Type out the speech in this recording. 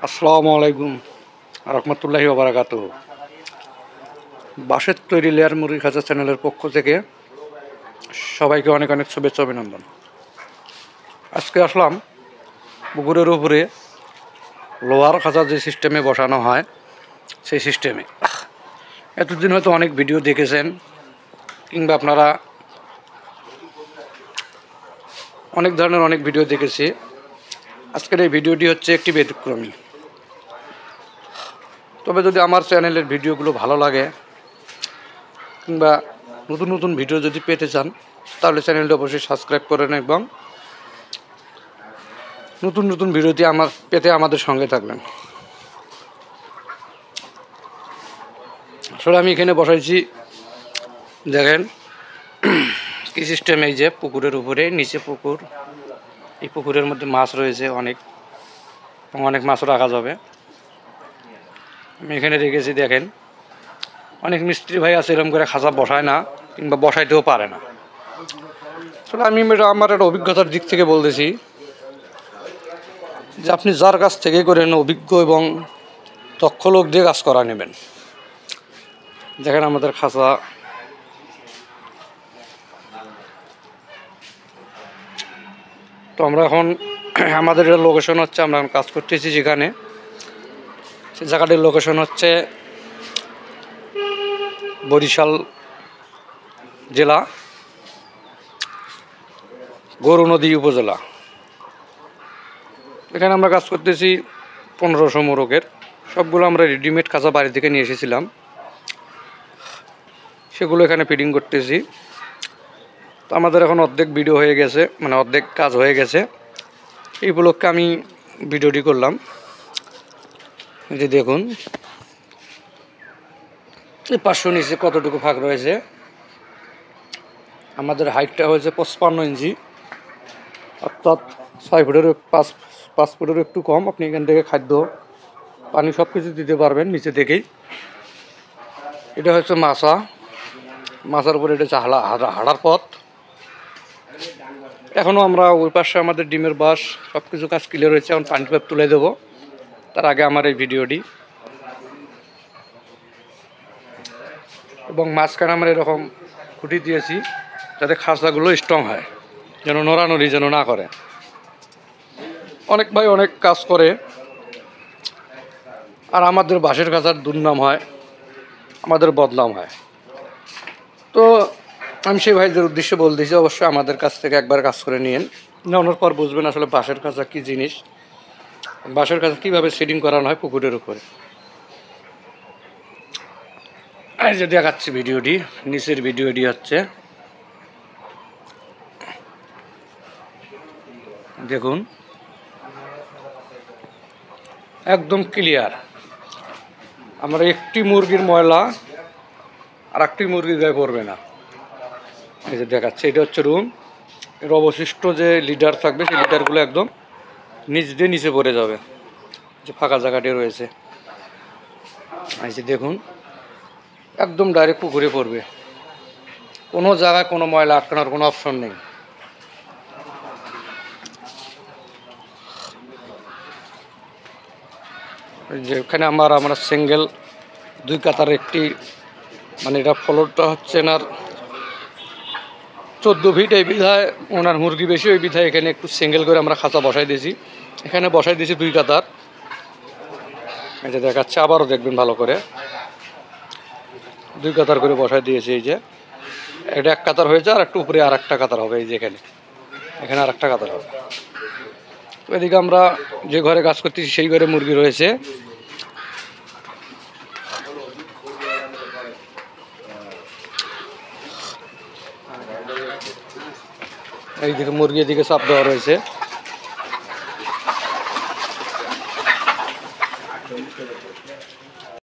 আসসালামু আলাইকুম রহমতুল্লাহি ওয়া বারাকাতুহু। বাঁশের তৈরি লেয়ার মুরগি খাঁচা চ্যানেলের পক্ষ থেকে সবাইকে অনেক অনেক শুভেচ্ছা অভিনন্দন। আজকে আসলাম পুকুরের উপরে লোহার খাঁচা যে সিস্টেমে বসানো হয় সেই সিস্টেমে। এতদিন হয়তো অনেক ভিডিও দেখেছেন কিংবা আপনারা অনেক ধরনের অনেক ভিডিও দেখেছি। আজকের এই ভিডিওটি হচ্ছে একটি ব্যতিক্রমী। তবে যদি আমার চ্যানেলের ভিডিওগুলো ভালো লাগে কিংবা নতুন নতুন ভিডিও যদি পেতে চান তাহলে চ্যানেলটা অবশ্যই সাবস্ক্রাইব করেন এবং নতুন নতুন ভিডিওটি পেতে আমাদের সঙ্গে থাকবেন। আসলে আমি এখানে বসাইছি, দেখেন কি সিস্টেম। এই যে পুকুরের উপরে নিচে পুকুর, এই পুকুরের মধ্যে মাছ রয়েছে অনেক, এবং অনেক মাছও রাখা যাবে। আমি এখানে রেখেছি, দেখেন অনেক মিস্ত্রি ভাই আছে এরকম করে খাঁচা বসায় না কিংবা বসাইতেও পারে না। আসলে আমি আমার একটা অভিজ্ঞতার দিক থেকে বলতেছি যে আপনি যার কাছ থেকে করেন অভিজ্ঞ এবং দক্ষ লোক দিয়ে কাজ করা নেবেন। দেখেন আমাদের খাঁচা, তো আমরা এখন আমাদের লোকেশন হচ্ছে, আমরা কাজ করতেছি যেখানে, সেই জায়গাটির লোকেশন হচ্ছে বরিশাল জেলা, গৌরনদী উপজেলা। এখানে আমরা কাজ করতেছি 1500 মোরগের। সবগুলো আমরা রেডিমেড খাঁচা বাড়ি থেকে নিয়ে এসেছিলাম, সেগুলো এখানে ফিডিং করতেছি। তো আমাদের এখন অর্ধেক ভিডিও হয়ে গেছে, মানে অর্ধেক কাজ হয়ে গেছে। এই উপলক্ষে আমি ভিডিওটি করলাম। এই যে দেখুন এই 500 নিচে কতটুকু ফাঁক রয়েছে। আমাদের হাইটটা হয়েছে 55 ইঞ্চি, অর্থাৎ 6 ফুটের 5 ফুটের একটু কম। আপনি এখান থেকে খাদ্য পানি সব কিছু দিতে পারবেন নিচে থেকেই। এটা হচ্ছে মাছার উপরে এটা হচ্ছে হাঁড়ার পথ। এখনও আমরা ওই পাশে আমাদের ডিমের বাস সব কিছু কাজ ক্লিয়ার হয়েছে, এখন পানি পাইপ তুলে দেবো। তার আগে আমার এই ভিডিওটি, এবং মাঝখানে আমরা এরকম খুঁটি দিয়েছি যাতে খাঁচাগুলো স্ট্রং হয়, যেন নড়ানড়ি যেন না করে। অনেক ভাই অনেক কাজ করে, আর আমাদের বাঁশের খাঁচার দুর্নাম হয়, আমাদের বদনাম হয়। তো আমি সেই ভাইদের উদ্দেশ্যে বলতেছি, অবশ্যই আমাদের কাছ থেকে একবার কাজ করে নিন, নেওয়ার পর বুঝবেন আসলে বাঁশের খাঁচা কী জিনিস, বাঁশের খাঁচা কীভাবে সেটিং করানো হয় পুকুরের উপরে। এই যে দেখাচ্ছি ভিডিওটি, নিচের ভিডিওটি হচ্ছে, দেখুন একদম ক্লিয়ার। আমরা একটি মুরগির ময়লা আর একটি মুরগির গায়ে পড়বে না। এই যে দেখাচ্ছে, এটা হচ্ছে রুম। এর অবশিষ্ট যে লিডার থাকবে সেই লিডারগুলো একদম নিচ দিয়ে নিচে পড়ে যাবে, যে ফাঁকা জায়গাটি রয়েছে। এই যে দেখুন একদম ডাইরেক্ট পুকুরে পড়বে, কোনো জায়গায় কোনো ময়লা আটকানোর কোনো অপশন নেই। যেখানে আমরা সিঙ্গেল 2 কাতার একটি, মানে এটা ফ্লোরটা হচ্ছে এনার 14 ফিট। এই বিধায় ওনার মুরগি বেশি, ওই বিধায় এখানে একটু সিঙ্গেল করে আমরা খাঁচা বসাই দিয়েছি। এখানে বসাই দিয়েছি 2 কাতার। এটা দেখাচ্ছে, আবারও দেখবেন ভালো করে, 2 কাতার করে বসাই দিয়েছি। এই যে এটা 1 কাতার হয়েছে, আর একটু উপরে আর একটা কাতার হবে। এই যে এখানে আর একটা কাতার হবে। তো এদিকে আমরা যে ঘরে কাজ করতেছি সেই ঘরে মুরগি রয়েছে। এইদিকে মুরগি, এদিকে চাপ দেওয়া রয়েছে।